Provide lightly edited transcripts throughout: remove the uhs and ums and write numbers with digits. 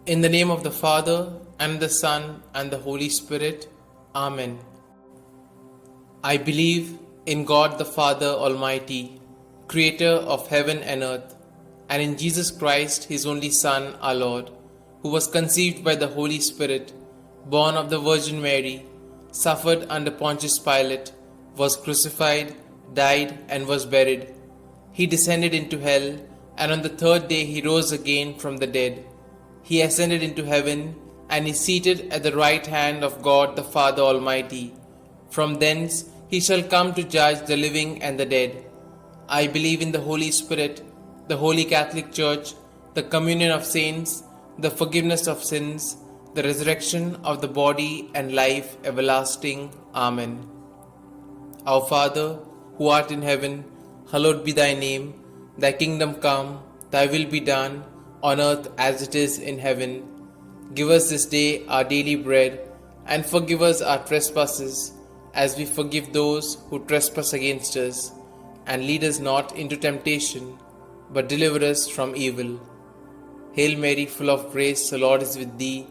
In the name of the Father, and the Son, and the Holy Spirit. Amen. I believe in God the Father Almighty, Creator of heaven and earth, and in Jesus Christ, His only Son, our Lord, who was conceived by the Holy Spirit, born of the Virgin Mary, suffered under Pontius Pilate, was crucified, died, and was buried. He descended into hell, and on the third day He rose again from the dead. He ascended into heaven, and is seated at the right hand of God the Father Almighty. From thence He shall come to judge the living and the dead. I believe in the Holy Spirit, the Holy Catholic Church, the communion of saints, the forgiveness of sins, the resurrection of the body, and life everlasting. Amen. Our Father, who art in heaven, hallowed be thy name. Thy kingdom come, thy will be done, on earth as it is in heaven. Give us this day our daily bread, and forgive us our trespasses, as we forgive those who trespass against us. And lead us not into temptation, but deliver us from evil. Hail Mary, full of grace, the Lord is with thee.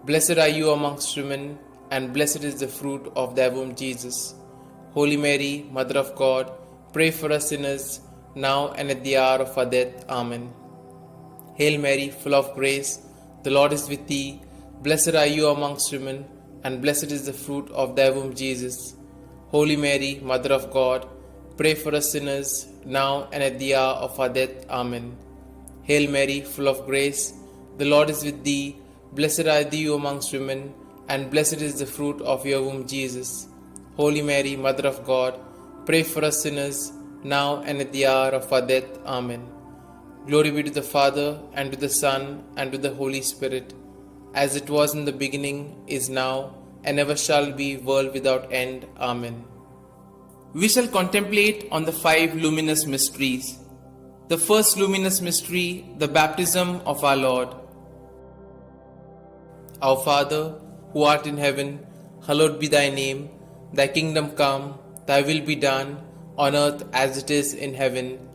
Blessed are you amongst women, and blessed is the fruit of thy womb, Jesus. Holy Mary, Mother of God, pray for us sinners, now and at the hour of our death. Amen. Hail Mary, full of grace, the Lord is with thee. Blessed are you amongst women, and blessed is the fruit of thy womb, Jesus. Holy Mary, Mother of God, pray for us sinners, now and at the hour of our death. Amen. Hail Mary, full of grace, the Lord is with thee. Blessed are thou amongst women, and blessed is the fruit of your womb, Jesus. Holy Mary, Mother of God, pray for us sinners, now and at the hour of our death. Amen. Glory be to the Father, and to the Son, and to the Holy Spirit, as it was in the beginning, is now, and ever shall be, world without end. Amen. We shall contemplate on the 5 luminous mysteries. The first luminous mystery, the baptism of our Lord. Our Father, who art in heaven, hallowed be thy name. Thy kingdom come, thy will be done, on earth as it is in heaven.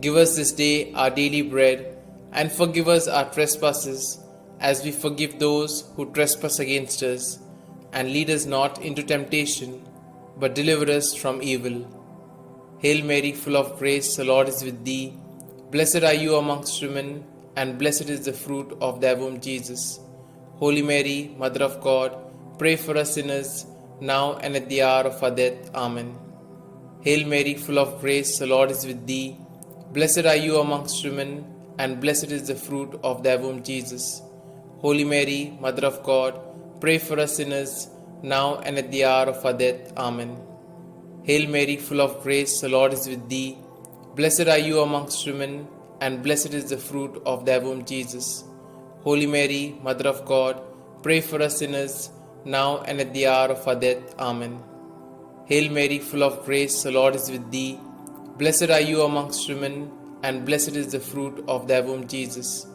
Give us this day our daily bread, and forgive us our trespasses, as we forgive those who trespass against us. And lead us not into temptation, but deliver us from evil. Hail Mary, full of grace, the Lord is with thee. Blessed are you amongst women, and blessed is the fruit of thy womb, Jesus. Holy Mary, Mother of God, pray for us sinners, now and at the hour of our death. Amen. Hail Mary, full of grace, the Lord is with thee. Blessed are you amongst women, and blessed is the fruit of thy womb, Jesus. Holy Mary, Mother of God, pray for us sinners, now and at the hour of our death. Amen. Hail Mary, full of grace, the Lord is with thee. Blessed are you amongst women, and blessed is the fruit of thy womb, Jesus. Holy Mary, Mother of God, pray for us sinners, now and at the hour of our death. Amen. Hail Mary, full of grace, the Lord is with thee. Blessed are you amongst women, and blessed is the fruit of thy womb, Jesus.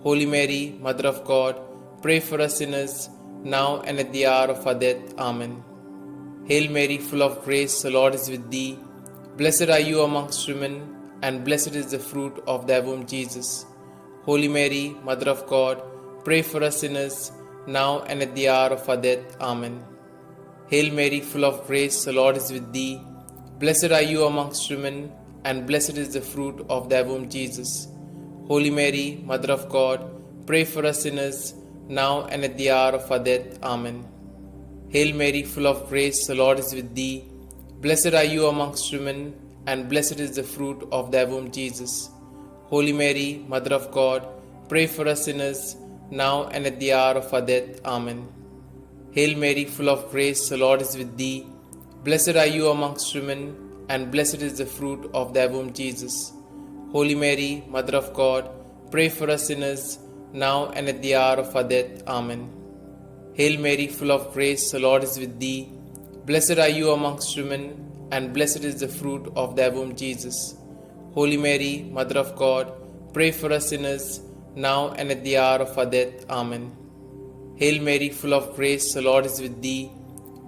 Holy Mary, Mother of God, pray for us sinners, now and at the hour of our death. Amen. Hail Mary, full of grace, the Lord is with thee. Blessed are you amongst women, and blessed is the fruit of thy womb, Jesus. Holy Mary, Mother of God, pray for us sinners, now and at the hour of our death. Amen. Hail Mary, full of grace, the Lord is with thee. Blessed are you amongst women, and blessed is the fruit of thy womb, Jesus. Holy Mary, Mother of God, pray for us sinners, now and at the hour of our death. Amen. Hail Mary, full of grace, the Lord is with thee. Blessed are you amongst women, and blessed is the fruit of thy womb, Jesus. Holy Mary, Mother of God, pray for us sinners, now and at the hour of our death. Amen. Hail Mary, full of grace, the Lord is with thee. Blessed are you amongst women, and blessed is the fruit of thy womb, Jesus. Holy Mary, Mother of God, pray for us sinners, now and at the hour of our death. Amen. Hail Mary, full of grace, the Lord is with thee. Blessed are you amongst women, and blessed is the fruit of thy womb, Jesus. Holy Mary, Mother of God, pray for us sinners, now and at the hour of our death. Amen. Hail Mary, full of grace, the Lord is with thee.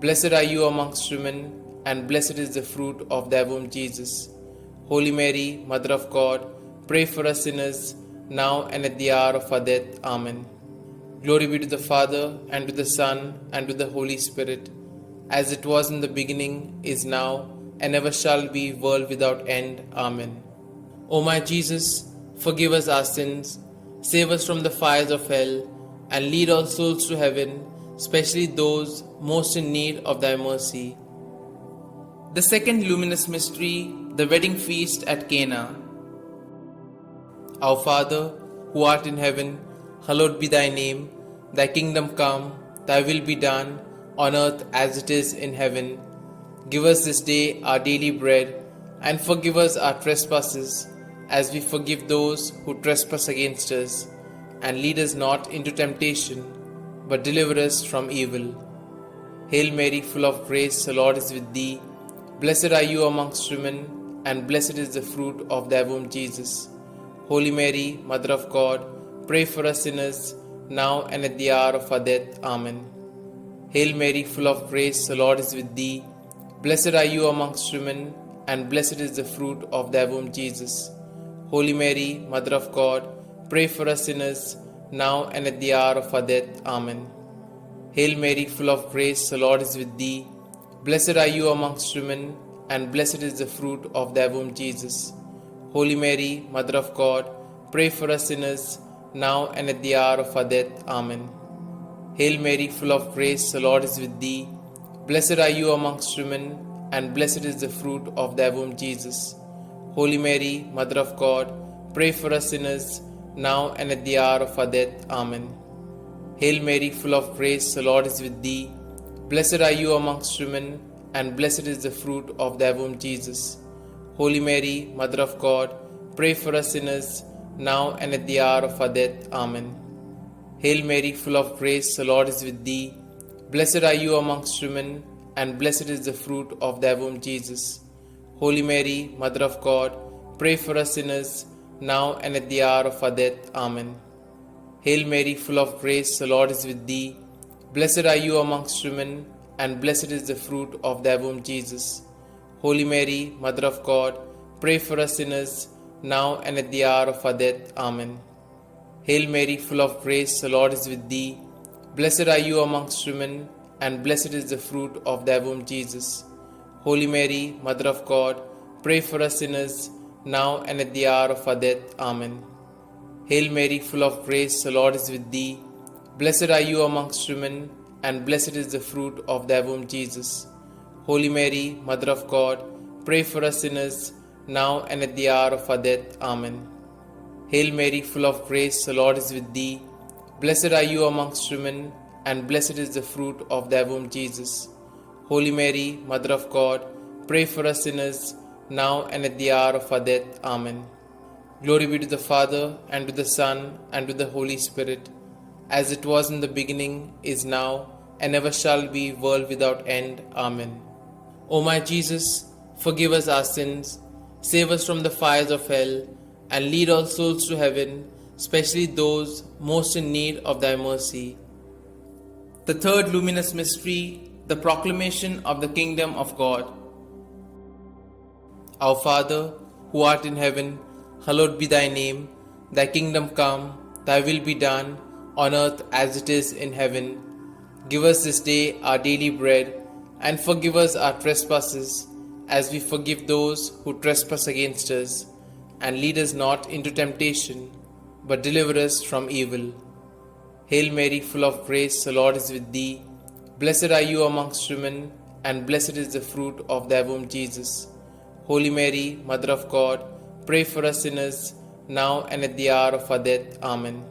Blessed are you amongst women, and blessed is the fruit of thy womb, Jesus. Holy Mary, Mother of God, pray for us sinners, now and at the hour of our death. Amen. Glory be to the Father, and to the Son, and to the Holy Spirit, as it was in the beginning, is now, and ever shall be, world without end. Amen. O my Jesus, forgive us our sins, save us from the fires of hell, and lead all souls to heaven, especially those most in need of thy mercy. The second luminous mystery, the wedding feast at Cana. Our Father, who art in heaven, hallowed be thy name. Thy kingdom come, thy will be done, on earth as it is in heaven. Give us this day our daily bread, and forgive us our trespasses, as we forgive those who trespass against us. And lead us not into temptation, but deliver us from evil. Hail Mary, full of grace, the Lord is with thee. Blessed are you amongst women, and blessed is the fruit of thy womb, Jesus. Holy Mary, Mother of God, pray for us sinners, now and at the hour of our death. Amen. Hail Mary, full of grace, the Lord is with thee. Blessed are you amongst women, and blessed is the fruit of thy womb, Jesus. Holy Mary, Mother of God, pray for us sinners, now and at the hour of our death. Amen. Hail Mary, full of grace, the Lord is with thee. Blessed are you amongst women, and blessed is the fruit of thy womb, Jesus. Holy Mary, Mother of God, pray for us sinners, now and at the hour of our death. Amen. Hail Mary, full of grace, the Lord is with thee. Blessed are you amongst women, and blessed is the fruit of thy womb, Jesus. Holy Mary, Mother of God, pray for us sinners, now and at the hour of our death. Amen. Hail Mary, full of grace, the Lord is with thee. Blessed are you amongst women, and blessed is the fruit of thy womb, Jesus. Holy Mary, Mother of God, pray for us sinners, now and at the hour of our death. Amen. Hail Mary, full of grace, the Lord is with thee. Blessed are you amongst women, and blessed is the fruit of thy womb, Jesus. Holy Mary, Mother of God, pray for us sinners, now and at the hour of our death. Amen. Hail Mary, full of grace, the Lord is with thee. Blessed are you amongst women, and blessed is the fruit of thy womb, Jesus. Holy Mary, Mother of God, pray for us sinners, now and at the hour of our death. Amen. Hail Mary, full of grace, the Lord is with thee. Blessed are you amongst women, and blessed is the fruit of thy womb, Jesus. Holy Mary, Mother of God, pray for us sinners, now and at the hour of our death. Amen. Hail Mary, full of grace, the Lord is with thee. Blessed are you amongst women, and blessed is the fruit of thy womb, Jesus. Holy Mary, Mother of God, pray for us sinners, now and at the hour of our death. Amen. Hail Mary, full of grace, the Lord is with thee. Blessed are you amongst women, and blessed is the fruit of thy womb, Jesus. Holy Mary, Mother of God, pray for us sinners, now and at the hour of our death. Amen. Glory be to the Father, and to the Son, and to the Holy Spirit, as it was in the beginning, is now, and ever shall be, world without end. Amen. O my Jesus, forgive us our sins, save us from the fires of hell, and lead all souls to heaven, especially those most in need of thy mercy. The third luminous mystery, the proclamation of the kingdom of God. Our Father, who art in heaven, hallowed be thy name. Thy kingdom come, thy will be done, on earth as it is in heaven. Give us this day our daily bread, and forgive us our trespasses, as we forgive those who trespass against us. And lead us not into temptation, but deliver us from evil. Hail Mary, full of grace, the Lord is with thee. Blessed are you amongst women, and blessed is the fruit of thy womb, Jesus. Holy Mary, Mother of God, pray for us sinners, now and at the hour of our death. Amen.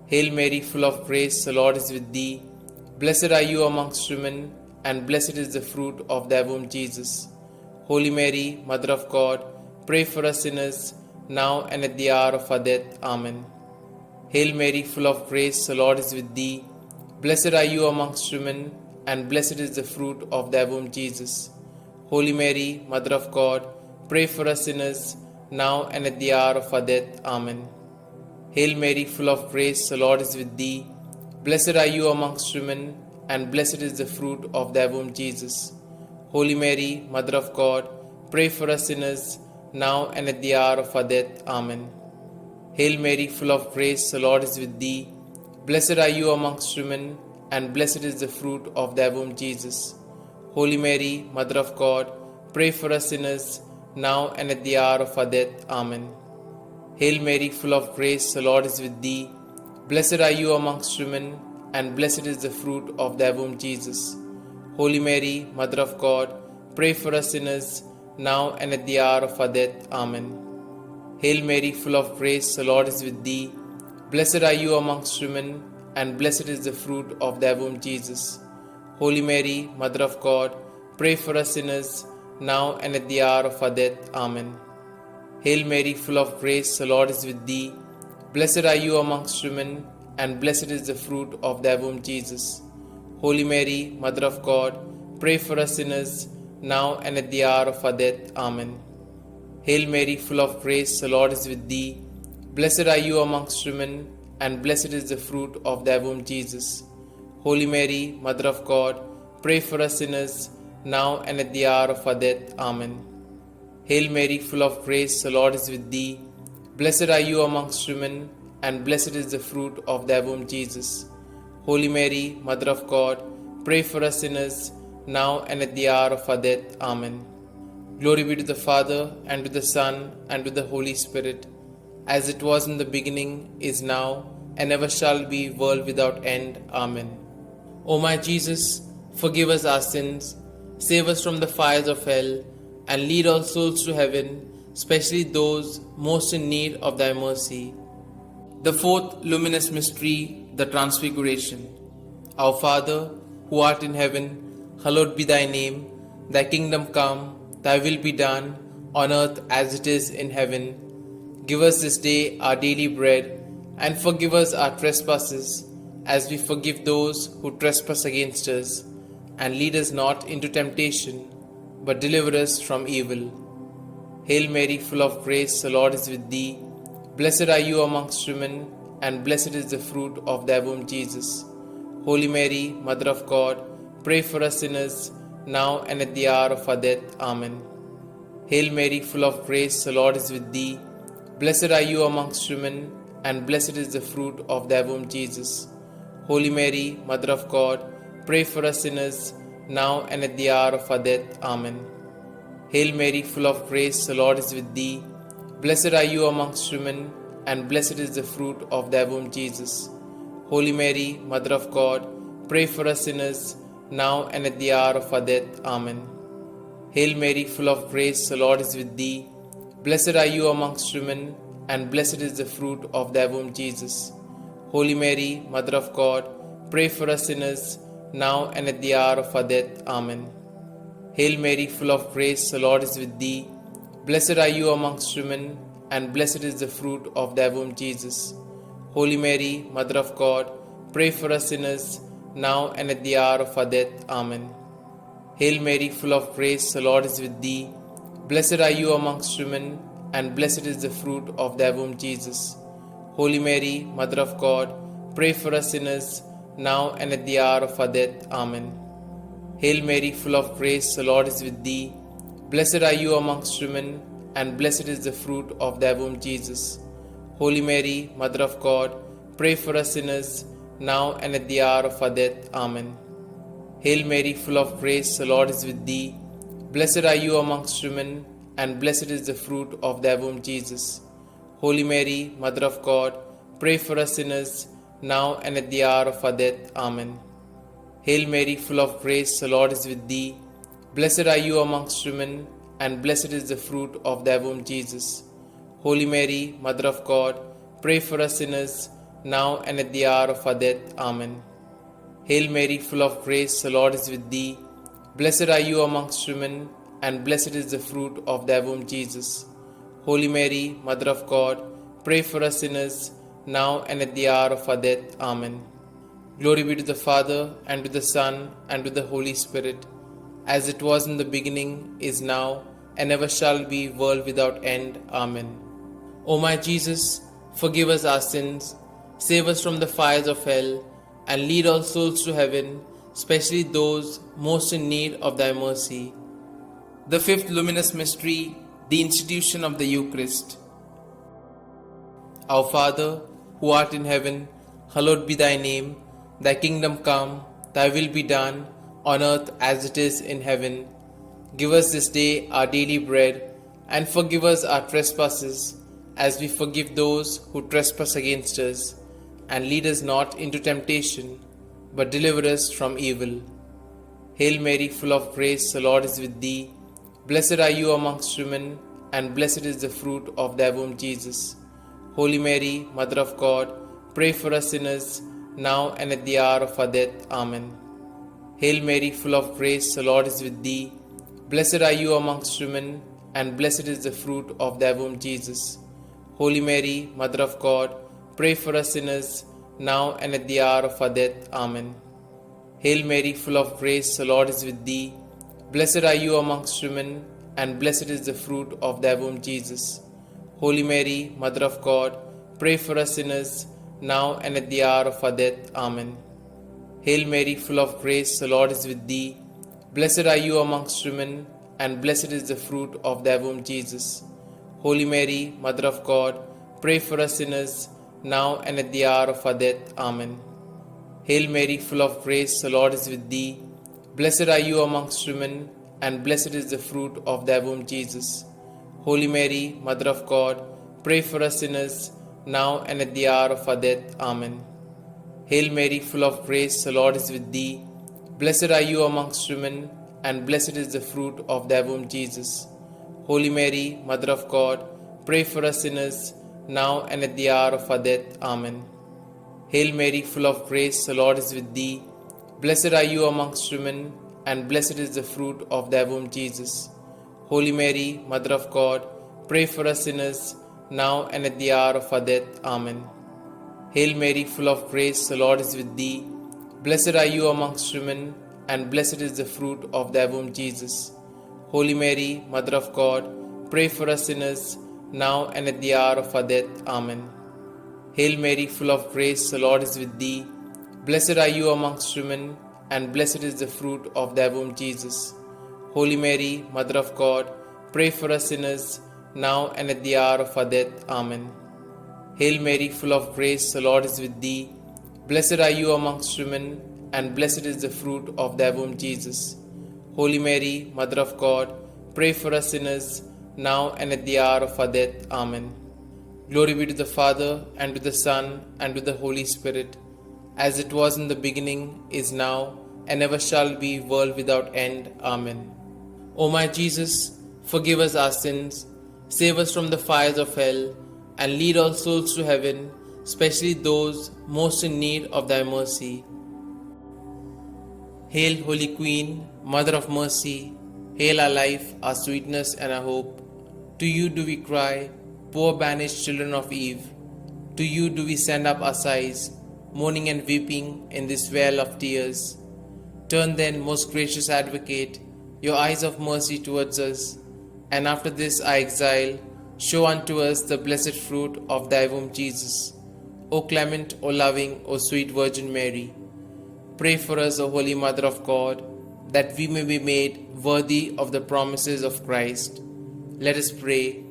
Hail Mary, full of grace, the Lord is with thee. Blessed are you amongst women, and blessed is the fruit of thy womb, Jesus. Holy Mary, Mother of God, pray for us sinners, now and at the hour of our death. Amen. Hail Mary, full of grace, the Lord is with thee. Blessed are you amongst women, and blessed is the fruit of thy womb, Jesus. Holy Mary, Mother of God, pray for us sinners, now and at the hour of our death. Amen. Hail Mary, full of grace, the Lord is with thee. Blessed are you amongst women, and blessed is the fruit of thy womb, Jesus. Holy Mary, Mother of God, pray for us sinners, now and at the hour of our death. Amen. Hail Mary, full of grace, the Lord is with thee. Blessed are you amongst women, and blessed is the fruit of thy womb, Jesus. Holy Mary, Mother of God, pray for us sinners, now and at the hour of our death. Amen. Hail Mary, full of grace, the Lord is with thee. Blessed are you amongst women, and blessed is the fruit of thy womb, Jesus. Holy Mary, Mother of God, pray for us sinners, now and at the hour of our death. Amen. Hail Mary, full of grace, the Lord is with thee. Blessed are you amongst women, and blessed is the fruit of thy womb, Jesus. Holy Mary, Mother of God, pray for us sinners, now and at the hour of our death. Amen. Hail Mary, full of grace, the Lord is with thee. Blessed are you amongst women, and blessed is the fruit of thy womb, Jesus. Holy Mary, Mother of God, pray for us sinners, now and at the hour of our death. Amen. Hail Mary, full of grace, the Lord is with thee. Blessed are you amongst women, and blessed is the fruit of thy womb, Jesus. Holy Mary, Mother of God, pray for us sinners, now and at the hour of our death. Amen. Hail Mary, full of grace, the Lord is with thee. Blessed are you amongst women, and blessed is the fruit of thy womb, Jesus. Holy Mary, Mother of God, pray for us sinners, now and at the hour of our death. Amen. Glory be to the Father, and to the Son, and to the Holy Spirit, as it was in the beginning, is now, and ever shall be, world without end. Amen. O my Jesus, forgive us our sins, save us from the fires of hell, and lead all souls to heaven, especially those most in need of thy mercy. The fourth luminous mystery, the Transfiguration. Our Father, who art in heaven, hallowed be thy name. Thy kingdom come, thy will be done, on earth as it is in heaven. Give us this day our daily bread, and forgive us our trespasses, as we forgive those who trespass against us. And lead us not into temptation, but deliver us from evil. Hail Mary, full of grace, the Lord is with thee. Blessed are you amongst women, and blessed is the fruit of thy womb, Jesus. Holy Mary, Mother of God, pray for us sinners, now and at the hour of our death. Amen. Hail Mary, full of grace, the Lord is with thee. Blessed are you amongst women, and blessed is the fruit of thy womb, Jesus. Holy Mary, Mother of God, pray for us sinners, now and at the hour of our death. Amen. Hail Mary, full of grace, the Lord is with thee. Blessed are you amongst women, and blessed is the fruit of thy womb, Jesus. Holy Mary, Mother of God, pray for us sinners, now and at the hour of our death. Amen. Hail Mary, full of grace, the Lord is with thee. Blessed are you amongst women, and blessed is the fruit of thy womb, Jesus. Holy Mary, Mother of God, pray for us sinners, now and at the hour of our death. Amen. Hail Mary, full of grace, the Lord is with thee. Blessed are you amongst women, and blessed is the fruit of thy womb, Jesus. Holy Mary, Mother of God, pray for us sinners, now and at the hour of our death. Amen. Hail Mary, full of grace, the Lord is with thee. Blessed are you amongst women, and blessed is the fruit of thy womb, Jesus. Holy Mary, Mother of God, pray for us sinners, now and at the hour of our death. Amen. Hail Mary, full of grace, the Lord is with thee. Blessed are you amongst women, and blessed is the fruit of thy womb, Jesus. Holy Mary, Mother of God, pray for us sinners, now and at the hour of our death. Amen. Hail Mary, full of grace, the Lord is with thee. Blessed are you amongst women, and blessed is the fruit of thy womb, Jesus. Holy Mary, Mother of God, pray for us sinners, now and at the hour of our death. Amen. Hail Mary, full of grace, the Lord is with thee. Blessed are you amongst women, and blessed is the fruit of thy womb, Jesus. Holy Mary, Mother of God, pray for us sinners, now and at the hour of our death. Amen. Hail Mary, full of grace, the Lord is with thee. Blessed are you amongst women, and blessed is the fruit of thy womb, Jesus. Holy Mary, Mother of God, pray for us sinners, now and at the hour of our death. Amen. Glory be to the Father, and to the Son, and to the Holy Spirit, as it was in the beginning, is now, and ever shall be, world without end. Amen. O my Jesus, forgive us our sins, save us from the fires of hell, and lead all souls to heaven, especially those most in need of thy mercy. The fifth luminous mystery, the institution of the Eucharist. Our Father, who art in heaven, hallowed be thy name. Thy kingdom come, thy will be done, on earth as it is in heaven. Give us this day our daily bread, and forgive us our trespasses, as we forgive those who trespass against us. And lead us not into temptation, but deliver us from evil. Hail Mary, full of grace, the Lord is with thee. Blessed are you amongst women, and blessed is the fruit of thy womb, Jesus. Holy Mary, Mother of God, pray for us sinners, now and at the hour of our death. Amen. Hail Mary, full of grace, the Lord is with thee. Blessed are you amongst women, and blessed is the fruit of thy womb, Jesus. Holy Mary, Mother of God, pray for us sinners, now and at the hour of our death. Amen. Hail Mary, full of grace, the Lord is with thee. Blessed are you amongst women, and blessed is the fruit of thy womb, Jesus. Holy Mary, Mother of God, pray for us sinners, now and at the hour of our death. Amen. Hail Mary, full of grace, the Lord is with thee. Blessed are you amongst women, and blessed is the fruit of thy womb, Jesus. Holy Mary, Mother of God, pray for us sinners, now and at the hour of our death. Amen. Hail Mary, full of grace, the Lord is with thee. Blessed are you amongst women, and blessed is the fruit of thy womb, Jesus. Holy Mary, Mother of God, pray for us sinners, now and at the hour of our death. Amen. Hail Mary, full of grace, the Lord is with thee. Blessed are you amongst women, and blessed is the fruit of thy womb, Jesus. Holy Mary, Mother of God, pray for us sinners, now and at the hour of our death. Amen. Hail Mary, full of grace, the Lord is with thee. Blessed are you amongst women, and blessed is the fruit of thy womb, Jesus. Holy Mary, Mother of God, pray for us sinners, now and at the hour of our death. Amen. Hail Mary, full of grace, the Lord is with thee. Blessed are you amongst women, and blessed is the fruit of thy womb, Jesus. Holy Mary, Mother of God, pray for us sinners, now and at the hour of our death. Amen. Hail Mary, full of grace, the Lord is with thee. Blessed are you amongst women, and blessed is the fruit of thy womb, Jesus. Holy Mary, Mother of God, pray for us sinners, now and at the hour of our death. Amen. Hail Mary, full of grace, the Lord is with thee. Blessed are you amongst women, and blessed is the fruit of thy womb, Jesus. Holy Mary, Mother of God, pray for us sinners, now and at the hour of our death. Amen. Glory be to the Father, and to the Son, and to the Holy Spirit, as it was in the beginning, is now, and ever shall be, world without end. Amen. O my Jesus, forgive us our sins, save us from the fires of hell, and lead all souls to heaven, especially those most in need of thy mercy. Hail, Holy Queen, Mother of Mercy, hail our life, our sweetness, and our hope. To you do we cry, poor banished children of Eve. To you do we send up our sighs, mourning and weeping in this vale of tears. Turn then, most gracious Advocate, your eyes of mercy towards us, and after this our exile, show unto us the blessed fruit of thy womb, Jesus. O clement, O loving, O sweet Virgin Mary, pray for us, O Holy Mother of God, that we may be made worthy of the promises of Christ. Let us pray.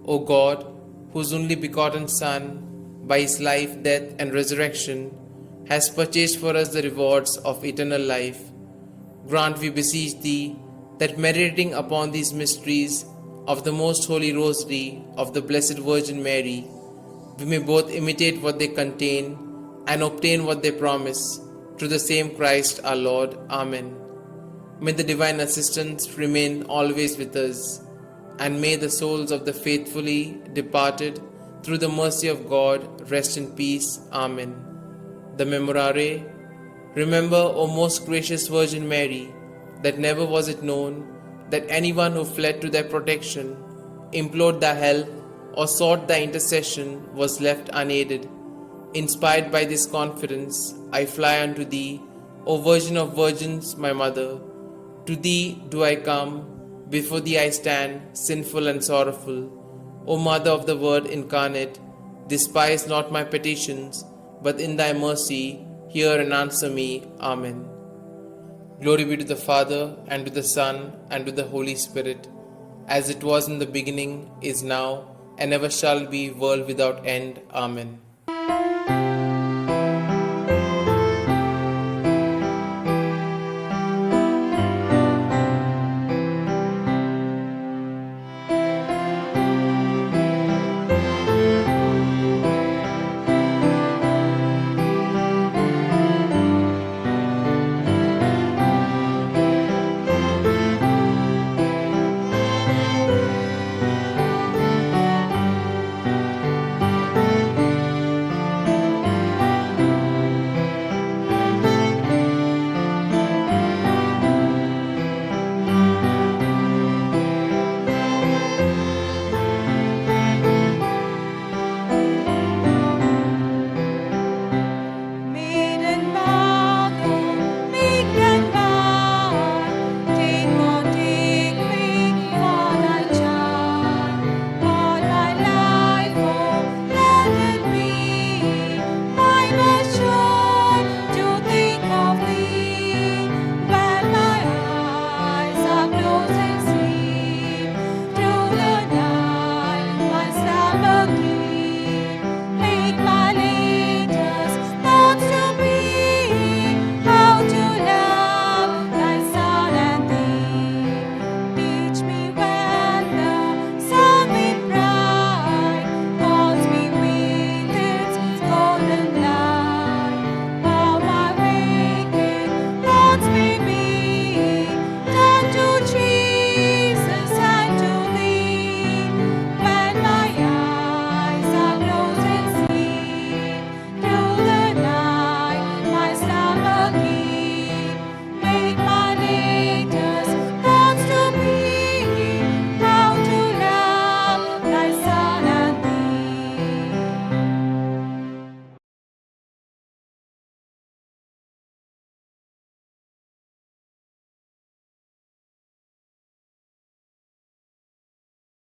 O God, whose only begotten Son, by his life, death, and resurrection, has purchased for us the rewards of eternal life, grant, we beseech thee, that meditating upon these mysteries of the most holy Rosary of the Blessed Virgin Mary, we may both imitate what they contain and obtain what they promise, through the same Christ our Lord. Amen. May the divine assistance remain always with us, and may the souls of the faithfully departed, through the mercy of God, rest in peace. Amen. The Memorare. Remember, O most gracious Virgin Mary, that never was it known that anyone who fled to thy protection, implored thy help, or sought thy intercession was left unaided. Inspired by this confidence, I fly unto thee, O Virgin of Virgins, my Mother. To thee do I come, before thee I stand, sinful and sorrowful. O Mother of the Word incarnate, despise not my petitions, but in thy mercy hear and answer me. Amen. Glory be to the Father, and to the Son, and to the Holy Spirit, as it was in the beginning, is now, and ever shall be, world without end. Amen.